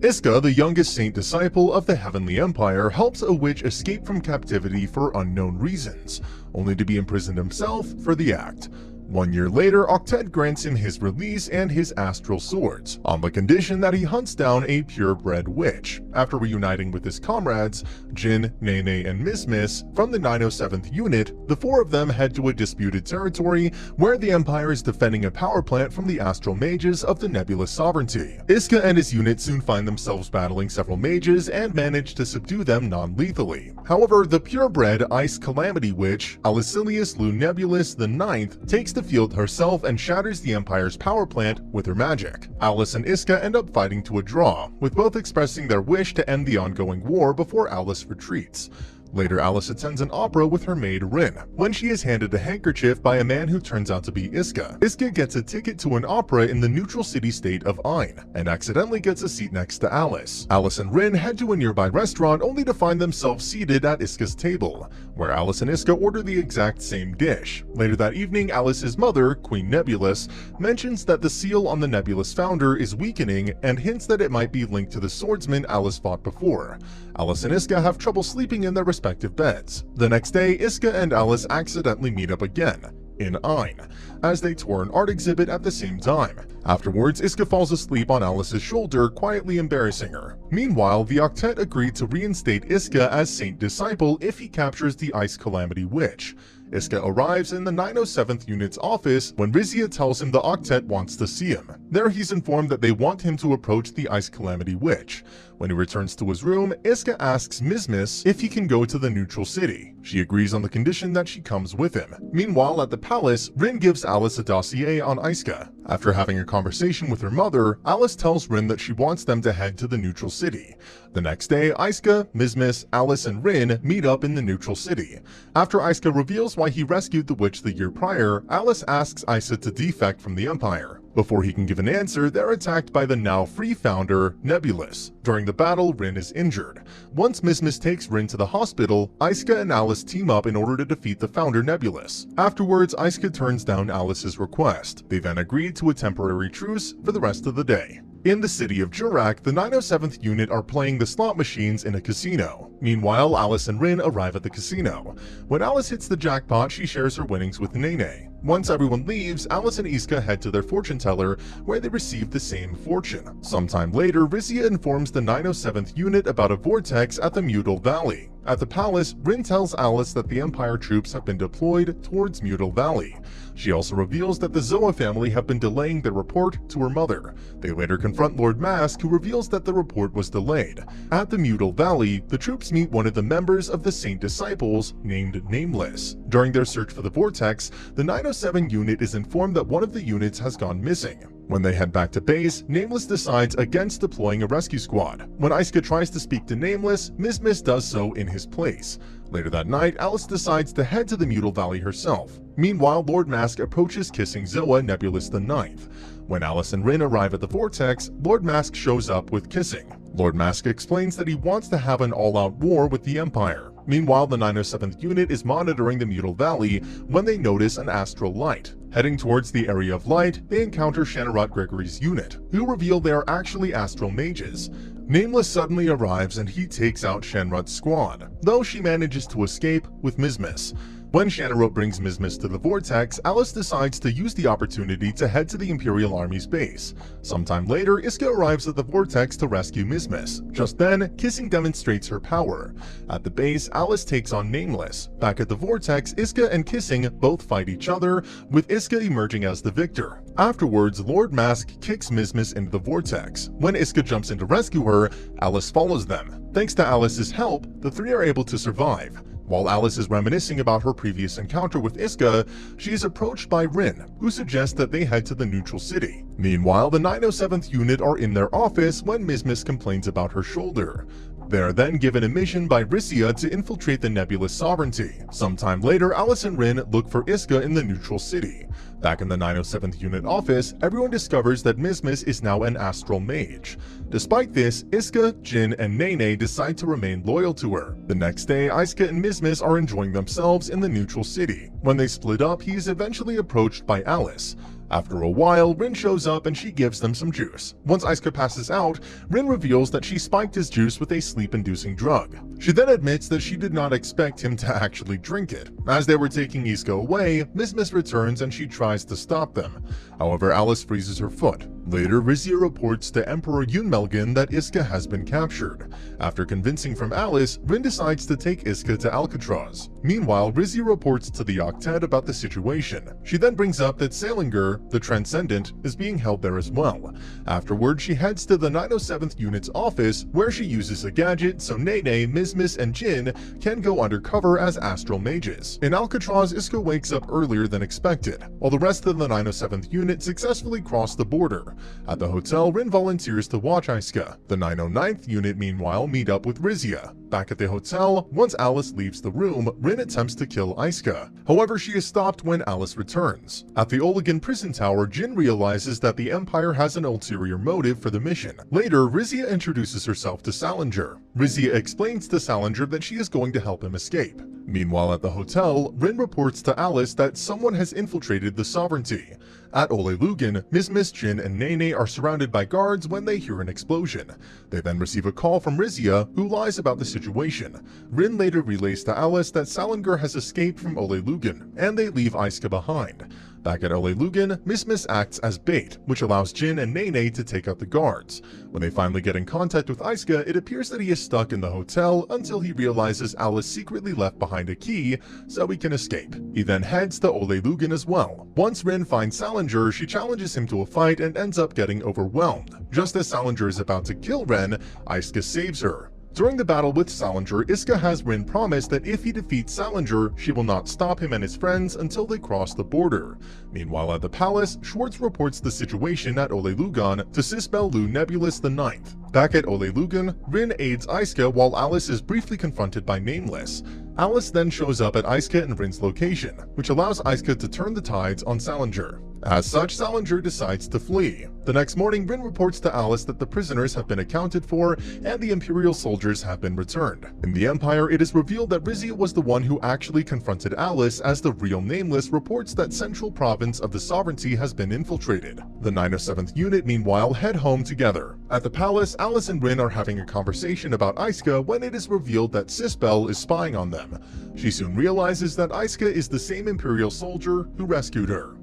Iska, the youngest saint disciple of the Heavenly Empire, helps a witch escape from captivity for unknown reasons, only to be imprisoned himself for the act. 1 year later, Octet grants him his release and his astral swords, on the condition that he hunts down a purebred witch. After reuniting with his comrades, Jin, Nene, and Miss from the 907th unit, the four of them head to a disputed territory where the Empire is defending a power plant from the astral mages of the Nebulous Sovereignty. Iska and his unit soon find themselves battling several mages and manage to subdue them non-lethally. However, the purebred Ice Calamity Witch, Alicilius Lunebulus IX, takes the field herself and shatters the Empire's power plant with her magic. Alice and Iska end up fighting to a draw, with both expressing their wish to end the ongoing war before Alice retreats. Later, Alice attends an opera with her maid Rin, when she is handed a handkerchief by a man who turns out to be Iska. Iska gets a ticket to an opera in the neutral city-state of Ain, and accidentally gets a seat next to Alice. Alice and Rin head to a nearby restaurant only to find themselves seated at Iska's table, where Alice and Iska order the exact same dish. Later that evening, Alice's mother, Queen Nebulous, mentions that the seal on the Nebulous founder is weakening and hints that it might be linked to the swordsman Alice fought before. Alice and Iska have trouble sleeping in their respective beds. The next day, Iska and Alice accidentally meet up again, in Ain, as they tour an art exhibit at the same time. Afterwards, Iska falls asleep on Alice's shoulder, quietly embarrassing her. Meanwhile, the Octet agreed to reinstate Iska as Saint Disciple if he captures the Ice Calamity Witch. Iska arrives in the 907th unit's office when Rizia tells him the Octet wants to see him. There he's informed that they want him to approach the Ice Calamity Witch. When he returns to his room, Iska asks Miss if he can go to the neutral city. She agrees on the condition that she comes with him. Meanwhile, at the palace, Rin gives Alice a dossier on Iska. After having a conversation with her mother, Alice tells Rin that she wants them to head to the neutral city. The next day, Iska, Miss, Alice, and Rin meet up in the neutral city. After Iska reveals why he rescued the witch the year prior, Alice asks Iska to defect from the Empire. Before he can give an answer, they're attacked by the now free founder, Nebulous. During the battle, Rin is injured. Once Miss takes Rin to the hospital, Iska and Alice team up in order to defeat the founder Nebulous. Afterwards, Iska turns down Alice's request. They then agree to a temporary truce for the rest of the day. In the city of Jurak, the 907th unit are playing the slot machines in a casino. Meanwhile, Alice and Rin arrive at the casino. When Alice hits the jackpot, she shares her winnings with Nene. Once everyone leaves, Alice and Iska head to their fortune teller, where they receive the same fortune. Sometime later, Rizia informs the 907th unit about a vortex at the Mutal Valley. At the palace, Rin tells Alice that the Empire troops have been deployed towards Mutal Valley. She also reveals that the Zoa family have been delaying their report to her mother. They later confront Lord Mask, who reveals that the report was delayed. At the Mutal Valley, the troops meet one of the members of the Saint Disciples, named Nameless. During their search for the vortex, the 907 unit is informed that one of the units has gone missing. When they head back to base, Nameless decides against deploying a rescue squad. When Iska tries to speak to Nameless, Miss does so in his place. Later that night, Alice decides to head to the Mutal Valley herself. Meanwhile, Lord Mask approaches kissing Zoa Nebulous IX. When Alice and Rin arrive at the vortex, Lord Mask shows up with kissing. Lord Mask explains that he wants to have an all-out war with the Empire. Meanwhile, the 907th unit is monitoring the Mutal Valley when they notice an astral light. Heading towards the area of light, they encounter Shanarot Gregory's unit, who reveal they are actually astral mages. Nameless suddenly arrives and he takes out Shanarot's squad, though she manages to escape with Miss. When Shanarot brings Miss to the vortex, Alice decides to use the opportunity to head to the Imperial Army's base. Sometime later, Iska arrives at the vortex to rescue Miss. Just then, Kissing demonstrates her power. At the base, Alice takes on Nameless. Back at the vortex, Iska and Kissing both fight each other, with Iska emerging as the victor. Afterwards, Lord Mask kicks Miss into the vortex. When Iska jumps in to rescue her, Alice follows them. Thanks to Alice's help, the three are able to survive. While Alice is reminiscing about her previous encounter with Iska, she is approached by Rin, who suggests that they head to the neutral city. Meanwhile, the 907th unit are in their office when Miss complains about her shoulder. They are then given a mission by Rizia to infiltrate the Nebulous Sovereignty. Sometime later, Alice and Rin look for Iska in the neutral city. Back in the 907th unit office, everyone discovers that Miss is now an astral mage. Despite this, Iska, Jin, and Nene decide to remain loyal to her. The next day, Iska and Miss are enjoying themselves in the neutral city. When they split up, he is eventually approached by Alice. After a while, Rin shows up and she gives them some juice. Once Asuka passes out, Rin reveals that she spiked his juice with a sleep-inducing drug. She then admits that she did not expect him to actually drink it. As they were taking Asuka away, Miss returns and she tries to stop them. However, Alice freezes her foot. Later, Rizia reports to Emperor Yunmelgen that Asuka has been captured. After convincing from Alice, Rin decides to take Asuka to Alcatraz. Meanwhile, Rizia reports to the Octet about the situation. She then brings up that Salinger, the Transcendent, is being held there as well. Afterward, she heads to the 907th Unit's office, where she uses a gadget so Nene, Miss and Jin can go undercover as astral mages. In Alcatraz, Asuka wakes up earlier than expected, while the rest of the 907th Unit successfully cross the border. At the hotel, Rin volunteers to watch Asuka. The 909th Unit, meanwhile, meet up with Rizia. Back at the hotel, once Alice leaves the room, Rin attempts to kill Asuka. However, she is stopped when Alice returns. At the Oligan prison tower, Jin realizes that the Empire has an ulterior motive for the mission. Later, Rizia introduces herself to Salinger. Rizia explains to Salinger that she is going to help him escape. Meanwhile, at the hotel, Rin reports to Alice that someone has infiltrated the Sovereignty. At Ole Lugan, Miss, Jin, and Nene are surrounded by guards when they hear an explosion. They then receive a call from Rizia, who lies about the situation. Rin later relays to Alice that Salinger has escaped from Ole Lugan, and they leave Asuka behind. Back at Ole Lugan, Miss acts as bait, which allows Jin and Nene to take out the guards. When they finally get in contact with Asuka, it appears that he is stuck in the hotel until he realizes Alice secretly left behind a key so he can escape. He then heads to Ole Lugan as well. Once Rin finds Salinger, she challenges him to a fight and ends up getting overwhelmed. Just as Salinger is about to kill Rin, Asuka saves her. During the battle with Salinger, Asuka has Rin promise that if he defeats Salinger, she will not stop him and his friends until they cross the border. Meanwhile, at the palace, Schwartz reports the situation at Ole Lugan to Sisbel Lu Nebulus IX. Back at Ole Lugan, Rin aids Asuka while Alice is briefly confronted by Nameless. Alice then shows up at Asuka and Rin's location, which allows Asuka to turn the tides on Salinger. As such, Salinger decides to flee. The next morning, Rin reports to Alice that the prisoners have been accounted for and the Imperial soldiers have been returned. In the Empire, it is revealed that Rizia was the one who actually confronted Alice, as the real Nameless reports that Central Province of the Sovereignty has been infiltrated. The 907th Unit, meanwhile, head home together. At the palace, Alice and Rin are having a conversation about Asuka when it is revealed that Sisbel is spying on them. She soon realizes that Asuka is the same Imperial soldier who rescued her.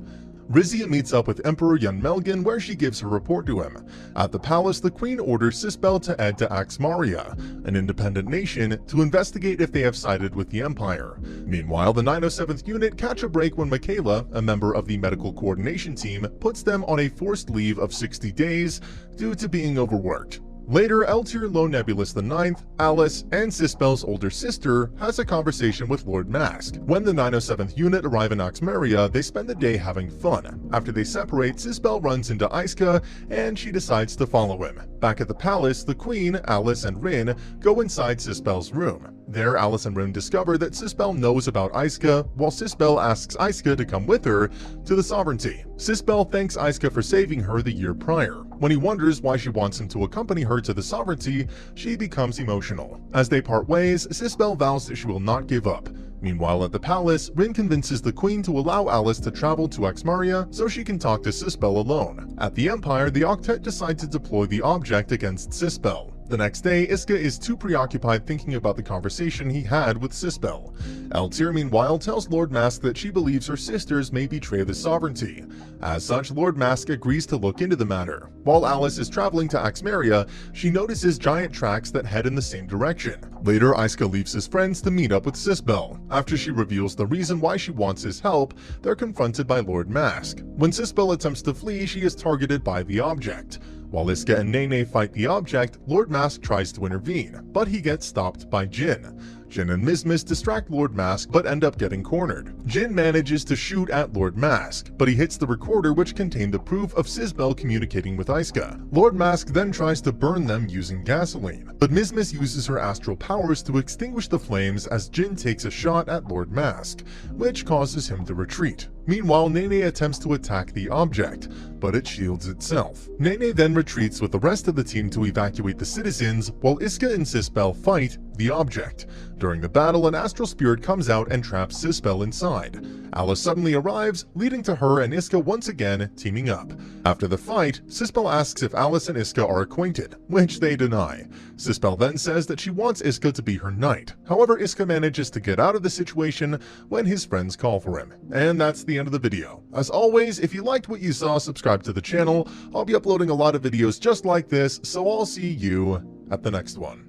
Rizia meets up with Emperor Yunmelgen, where she gives her report to him. At the palace, the Queen orders Sisbel to head to Axmaria, an independent nation, to investigate if they have sided with the Empire. Meanwhile, the 907th Unit catch a break when Michaela, a member of the medical coordination team, puts them on a forced leave of 60 days due to being overworked. Later, Eltir Lo Nebulus IX, Alice, and Sisbel's older sister has a conversation with Lord Mask. When the 907th Unit arrive in Axmaria, they spend the day having fun. After they separate, Sisbel runs into Asuka, and she decides to follow him. Back at the palace, the Queen, Alice, and Rin go inside Sisbel's room. There, Alice and Rin discover that Sisbel knows about Asuka, while Sisbel asks Asuka to come with her to the Sovereignty. Sisbel thanks Asuka for saving her the year prior. When he wonders why she wants him to accompany her to the Sovereignty, she becomes emotional. As they part ways, Sisbel vows that she will not give up. Meanwhile, at the palace, Rin convinces the Queen to allow Alice to travel to Axmaria so she can talk to Sisbel alone. At the Empire, the Octet decide to deploy the object against Sisbel. The next day, Asuka is too preoccupied thinking about the conversation he had with Sisbel. Eltir, meanwhile, tells Lord Mask that she believes her sisters may betray the Sovereignty. As such, Lord Mask agrees to look into the matter. While Alice is traveling to Axmaria, she notices giant tracks that head in the same direction. Later, Asuka leaves his friends to meet up with Sisbel. After she reveals the reason why she wants his help, they're confronted by Lord Mask. When Sisbel attempts to flee, she is targeted by the object. While Asuka and Nene fight the object, Lord Mask tries to intervene, but he gets stopped by Jin. Jin and Miss distract Lord Mask but end up getting cornered. Jin manages to shoot at Lord Mask, but he hits the recorder which contained the proof of Sisbel communicating with Asuka. Lord Mask then tries to burn them using gasoline, but Miss uses her astral powers to extinguish the flames as Jin takes a shot at Lord Mask, which causes him to retreat. Meanwhile, Nene attempts to attack the object, but it shields itself. Nene then retreats with the rest of the team to evacuate the citizens, while Asuka and Sisbel fight the object. During the battle, an astral spirit comes out and traps Sispel inside. Alice suddenly arrives, leading to her and Iska once again teaming up. After the fight, Sispel asks if Alice and Iska are acquainted, which they deny. Sispel then says that she wants Iska to be her knight. However, Iska manages to get out of the situation when his friends call for him. And that's the end of the video. As always, if you liked what you saw, subscribe to the channel. I'll be uploading a lot of videos just like this, so I'll see you at the next one.